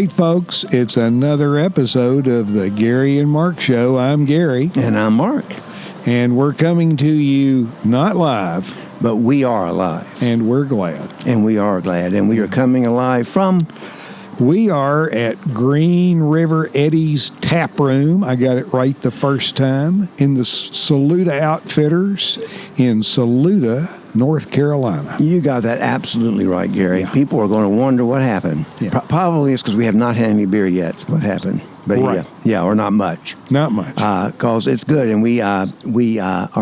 right, folks, it's another episode of the Gary and Mark Show. I'm Gary. And I'm Mark. And we're coming to you not live. But we are alive. And we're glad. And we are glad. And we are coming alive from... We are at Green River Eddie's Tap Room. I got it right the first time. In the Saluda Outfitters in Saluda, North Carolina. You got that absolutely right, Gary. Yeah. People are going to wonder what happened. Yeah. Probably it's because we have not had any beer yet. That's what happened. But right. yeah, or not much. Not much. Because it's good, and we are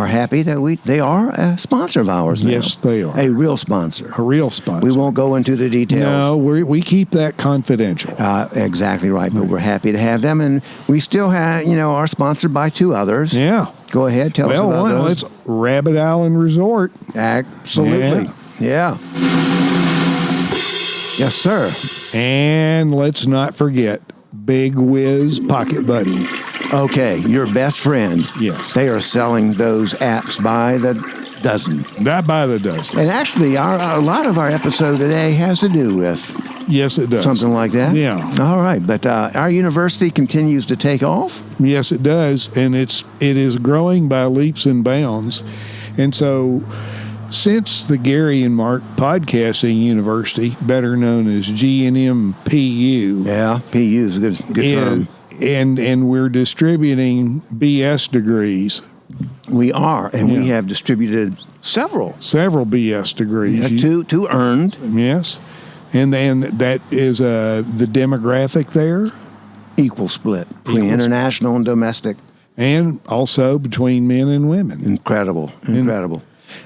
happy that they are a sponsor of ours now. Yes, they are. A real sponsor. A real sponsor. We won't go into the details. No, we keep that confidential. Exactly right, but we're happy to have them, and we still have, are sponsored by two others. Yeah. Go ahead, tell us about those. It's Rabbit Island Resort. Absolutely. Yeah. Yes, sir. And let's not forget Big Whiz Pocket Buddy. Okay, your best friend. Yes. They are selling those apps by the dozen. Not by the dozen. And actually, a lot of our episode today has to do with... Yes, it does. Something like that? Yeah. All right, but our university continues to take off? Yes, it does, and it is growing by leaps and bounds. And so, since the Gary and Mark Podcasting University, better known as GNM-PU. Yeah, PU is a good term. And we're distributing BS degrees. We are, and we have distributed several BS degrees. Yeah, two earned. Yes. And then that is the demographic there. Equal split between international and domestic. And also between men and women. Incredible.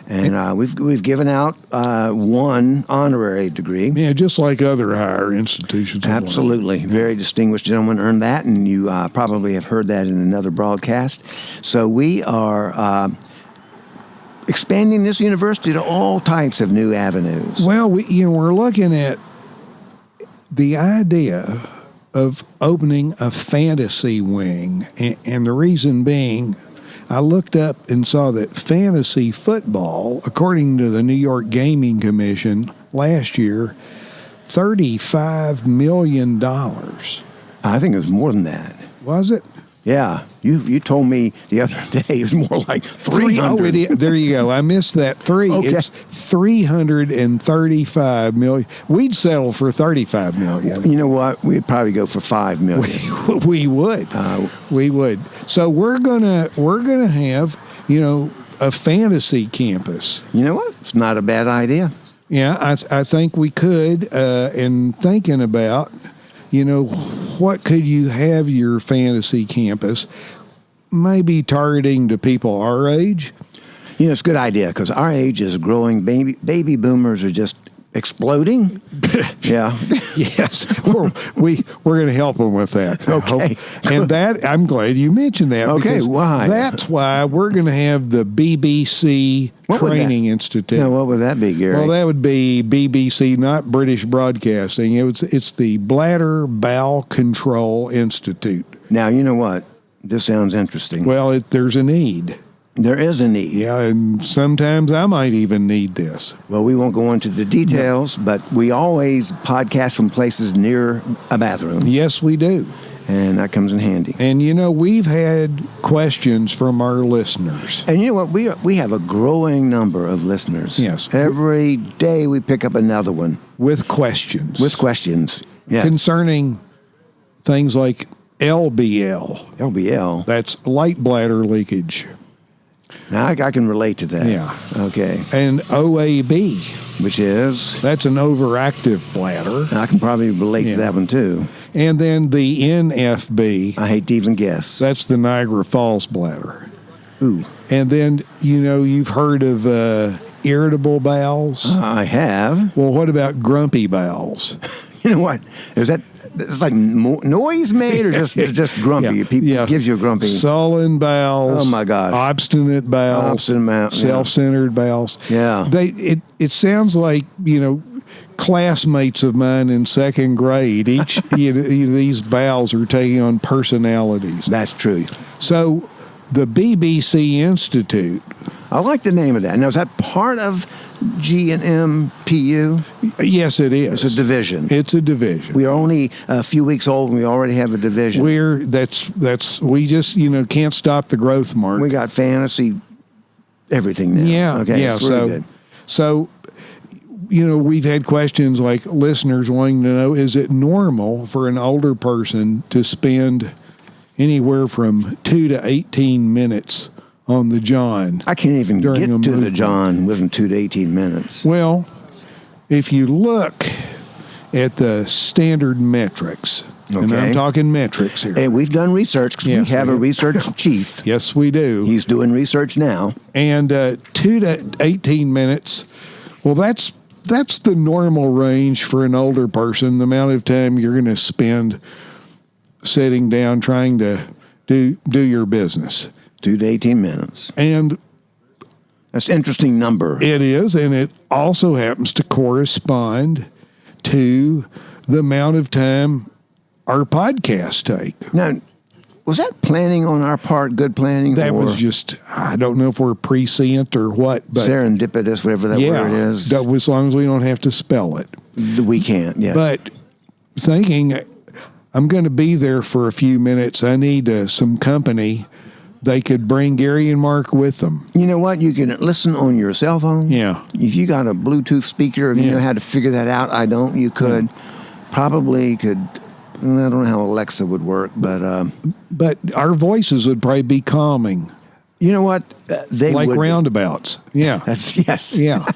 And we've given out one honorary degree. Yeah, just like other higher institutions. Absolutely. Very distinguished gentleman earned that, and you probably have heard that in another broadcast. So we are expanding this university to all types of new avenues. Well, we're looking at the idea of opening a fantasy wing, and the reason being, I looked up and saw that fantasy football, according to the New York Gaming Commission last year, $35 million. I think it was more than that. Was it? Yeah. You told me the other day it was more like 300. Oh, there you go. I missed that three. Okay. It's $335 million. We'd settle for $35 million. You know what? We'd probably go for $5 million. We would. We would. So we're gonna have a fantasy campus. You know what? It's not a bad idea. Yeah, I think we could. And thinking about, what could you have your fantasy campus? Maybe targeting to people our age. It's a good idea because our age is growing. Baby boomers are just exploding. Yeah. Yes. We're going to help them with that. Okay. And that, I'm glad you mentioned that. Okay, why? That's why we're going to have the BBC Training Institute. Now, what would that be, Gary? Well, that would be BBC, not British Broadcasting. It's the Bladder-Bowel Control Institute. Now, you know what? This sounds interesting. Well, there's a need. There is a need. Yeah, and sometimes I might even need this. Well, we won't go into the details, but we always podcast from places near a bathroom. Yes, we do. And that comes in handy. And, we've had questions from our listeners. And you know what? We have a growing number of listeners. Yes. Every day we pick up another one. With questions. Yes. Concerning things like LBL. LBL? That's light bladder leakage. Now, I can relate to that. Yeah. Okay. And OAB. Which is? That's an overactive bladder. I can probably relate to that one, too. And then the NFB. I hate to even guess. That's the Niagara Falls bladder. Ooh. And then, you've heard of irritable bowels? I have. Well, what about grumpy bowels? You know what? It's like noise made or just grumpy? Yeah. People gives you a grumpy. Sullen bowels. Oh, my gosh. Obstinate bowels. Self-centered bowels. Yeah. It sounds like, classmates of mine in second grade. Each these bowels are taking on personalities. That's true. So the BBC Institute. I like the name of that. Now, is that part of G&M PU? Yes, it is. It's a division. It's a division. We are only a few weeks old and we already have a division. We just can't stop the growth, Mark. We got fantasy everything now. Yeah. Okay. Yeah. It's really good. So we've had questions like listeners wanting to know: is it normal for an older person to spend anywhere from 2 to 18 minutes on the John? I can't even during get a to the movement? John within 2 to 18 minutes. Well, if you look at the standard metrics, and Okay. I'm talking metrics here. Hey, we've done research because Yeah, we have a yeah. research chief. Yes, we do. He's doing research now. And 2 to 18 minutes, well, that's the normal range for an older person, the amount of time you're going to spend sitting down trying to do your business. 2 to 18 minutes. And That's an interesting number. it is, and it also happens to correspond to the amount of time our podcasts take. Now, was that planning on our part, good planning? That or was just, I don't know if we're prescient or what, but serendipitous, whatever that yeah, word is. that, as long as we don't have to spell it. We can't, yeah. But thinking, I'm going to be there for a few minutes. I need some company. They could bring Gary and Mark with them. You know what? You can listen on your cell phone. Yeah. If you got a Bluetooth speaker, if you Yeah. know how to figure that out, I don't. You could, probably could. I don't know how Alexa would work, but But our voices would probably be calming, you know what? They like would. roundabouts. Yeah. That's yes. Yeah.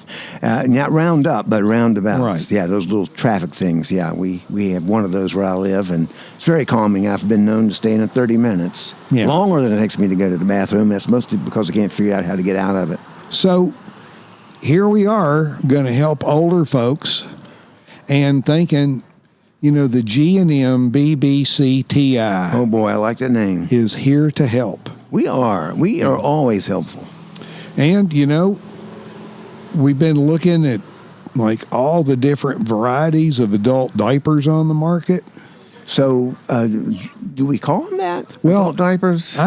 Not round up, but roundabouts. Right. Yeah, those little traffic things. Yeah, we have one of those where I live, and it's very calming. I've been known to stay in it 30 minutes, Yeah. longer than it takes me to go to the bathroom. That's mostly because I can't figure out how to get out of it. So here we are going to help older folks and thinking, the G&M BBCTI Oh boy, I like that name. is here to help. We are always helpful. And, we've been looking at like all the different varieties of adult diapers on the market. So, do we call them that? Well, Adult diapers.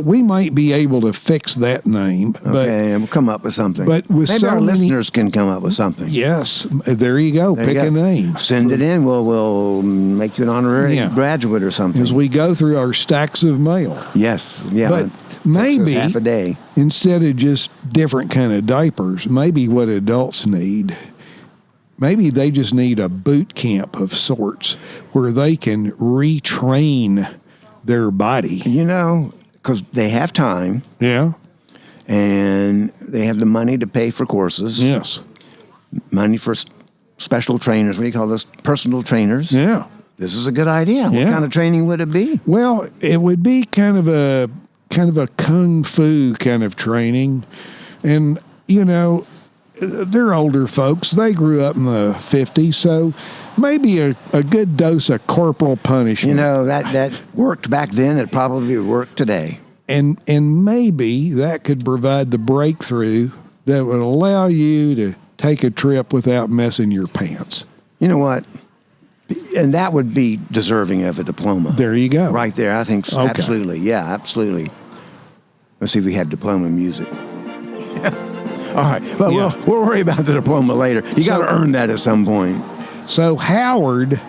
We might be able to fix that name. Okay, we'll come up with something. but with maybe so our many- listeners can come up with something. Yes, there you go. There you Pick go. a name. Send it in. We'll make you an honorary Yeah. graduate or something. As we go through our stacks of mail. Yes. Yeah. But it takes us maybe half a day. instead of just different kind of diapers, maybe what adults need, maybe they just need a boot camp of sorts where they can retrain their body. Because they have time Yeah. and they have the money to pay for courses, Yes. money for special trainers. What do you call those? Personal trainers. Yeah. This is a good idea. What Yeah. kind of training would it be? Well, it would be kind of a kung fu kind of training. And, they're older folks. They grew up in the 50s, so maybe a good dose of corporal punishment. That worked back then. It probably would work today. And maybe that could provide the breakthrough that would allow you to take a trip without messing your pants. You know what? And that would be deserving of a diploma. There you go. Right there. I think so. Okay. Absolutely. Yeah, absolutely. Let's see if we have diploma music. All right. But Yeah. we'll worry about the diploma later. You got to earn that at some point. So Howard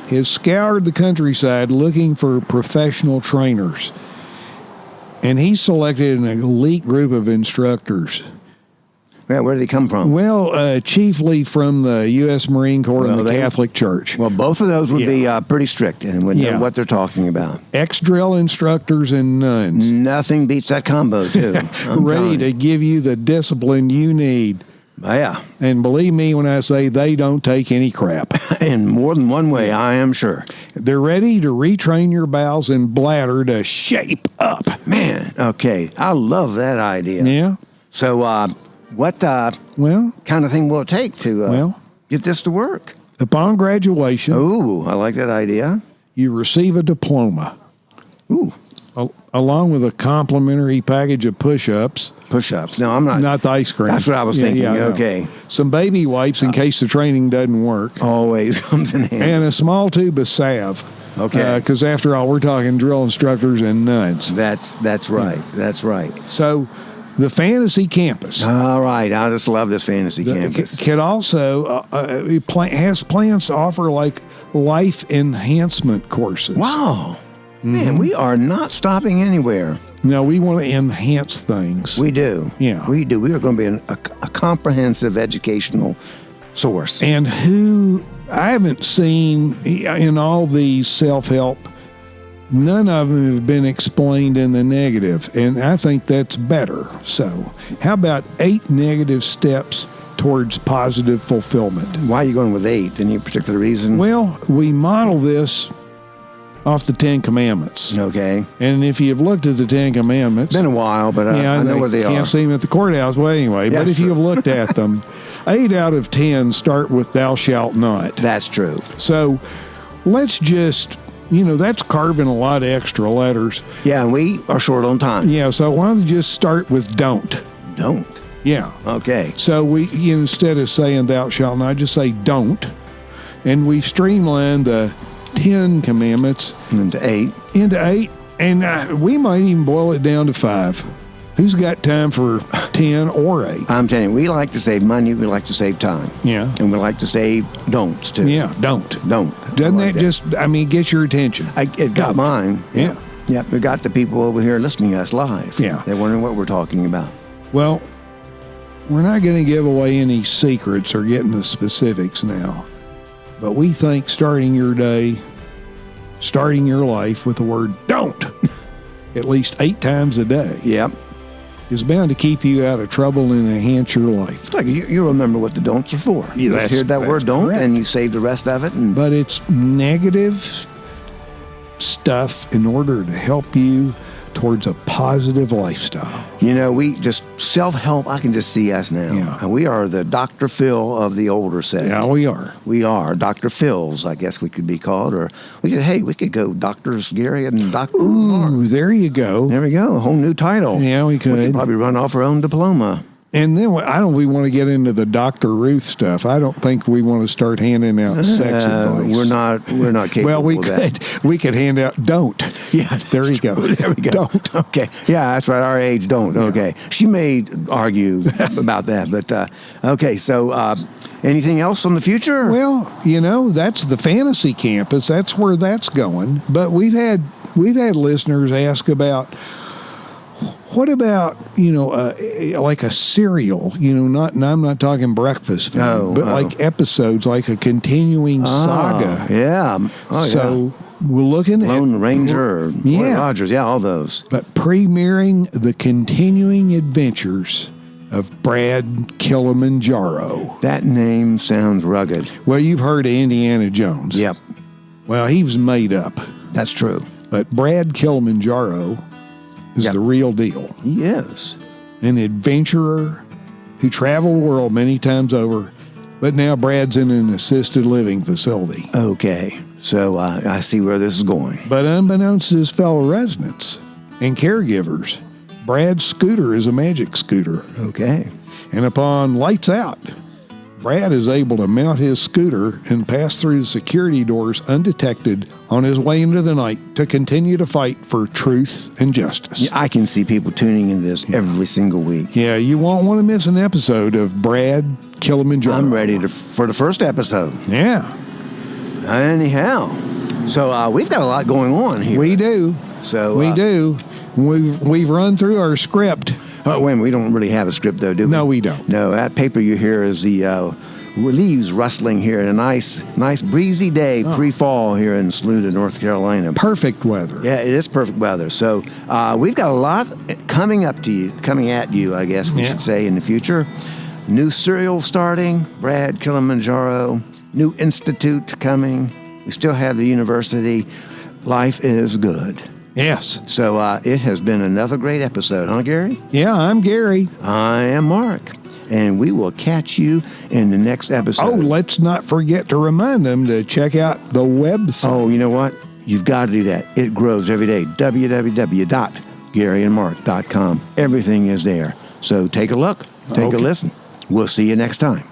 has scoured the countryside looking for professional trainers. And he selected an elite group of instructors. Yeah, where did they come from? Well, chiefly from the U.S. Marine Corps and the Catholic Church. Well, both of those would be pretty strict and would Yeah. know what they're talking about. Ex-drill instructors and nuns. Nothing beats that combo, too. I'm Ready telling to you. give you the discipline you need. Yeah. And believe me when I say they don't take any crap. In more than one way, I am sure. They're ready to retrain your bowels and bladder to shape up. Man, okay. I love that idea. Yeah? So, what Well, kind of thing will it take to get this to work? upon graduation, Ooh, I like that idea. you receive a diploma Ooh, along with a complimentary package of push-ups. push-ups. No, I'm not. Not the ice cream. That's what I was thinking. Yeah. Okay. Some baby wipes in case the training doesn't work. Always comes in handy. And a small tube of salve. Okay. Because after all, we're talking drill instructors and nuns. That's right. That's right. So The Fantasy Campus. All right. I just love this Fantasy Campus. It also has plans to offer like life enhancement courses. Wow. Man, we are not stopping anywhere. No, we want to enhance things. We do. Yeah. We do. We are going to be a comprehensive educational source. And who I haven't seen in all these self-help, none of them have been explained in the negative, and I think that's better. So how about 8 negative steps towards positive fulfillment? Why are you going with 8? Any particular reason? Well, we model this off the 10 Commandments. Okay. And if you've looked at the 10 Commandments... Been a while, but I know where they are. Can't see them at the courthouse. Well, anyway, but if you've looked at them, 8 out of 10 start with thou shalt not. That's true. So let's just... that's carving a lot of extra letters. Yeah, and we are short on time. Yeah, so why don't you just start with don't? Don't. Yeah. Okay. So we instead of saying thou shalt not, just say don't. And we've streamlined the 10 Commandments into 8. And we might even boil it down to 5. Who's got time for 10 or 8? I'm telling you, we like to save money. We like to save time. Yeah. And we like to save don'ts, too. Yeah, don't. Doesn't that just, get your attention? It got mine. Yeah. Yeah, we got the people over here listening to us live. Yeah. They're wondering what we're talking about. Well, we're not going to give away any secrets or get into specifics now. But we think starting your day, starting your life with the word don't at least 8 times a day. Yep. Is bound to keep you out of trouble and enhance your life. It's like you remember what the don'ts are for. Yeah, you hear that word don't, correct. And you save the rest of it. But it's negative stuff in order to help you towards a positive lifestyle. We just self-help. I can just see us now. Yeah. And we are the Dr. Phil of the older set. Yeah, we are. We are Dr. Phils, I guess we could be called. Or we could go Doctors Gary and Dr. Ooh, Mark. there you go. There we go. A whole new title. Yeah, we could. We could probably run off our own diploma. And then we want to get into the Dr. Ruth stuff. I don't think we want to start handing out sex advice. We're not capable well, of that. we could hand out don't. Yeah, there you go. There we go. Don't. Okay. Yeah, that's right. Our age, don't. Yeah. Okay. She may argue about that, but okay. So, anything else on the future? Well, that's the Fantasy Campus. That's where that's going. But we've had listeners ask about. What about, like a serial, I'm not talking breakfast food, but like episodes, like a continuing saga. Yeah. So we're looking at Lone Ranger, Roy Rogers, yeah, all those. But premiering the continuing adventures of Brad Kilimanjaro. That name sounds rugged. Well, you've heard of Indiana Jones. Yep. Well, he was made up. That's true. But Brad Kilimanjaro is the real deal. He is. An adventurer who traveled the world many times over, but now Brad's in an assisted living facility. Okay, so I see where this is going. But unbeknownst to his fellow residents and caregivers, Brad's scooter is a magic scooter. Okay. And upon lights out, Brad is able to mount his scooter and pass through the security doors undetected on his way into the night to continue to fight for truth and justice. Yeah, I can see people tuning into this every single week. Yeah, you won't want to miss an episode of Brad Kilimanjaro. I'm ready for the first episode. Yeah. Anyhow, so we've got a lot going on here. We do. So we do. We've run through our script. Oh, wait, we don't really have a script, though, do we? No, we don't. No, that paper you hear is the leaves rustling here in a nice breezy day, pre-fall here in Saluda, North Carolina. Perfect weather. Yeah, it is perfect weather. So we've got a lot coming at you, I guess we should say, in the future. New serial starting, Brad Kilimanjaro, new institute coming. We still have the university. Life is good. Yes. So it has been another great episode, huh, Gary? Yeah, I'm Gary. I am Mark. And we will catch you in the next episode. Oh, let's not forget to remind them to check out the website. Oh, you know what? You've got to do that. It grows every day. www.garyandmark.com. Everything is there. So take a look. Take a listen. We'll see you next time.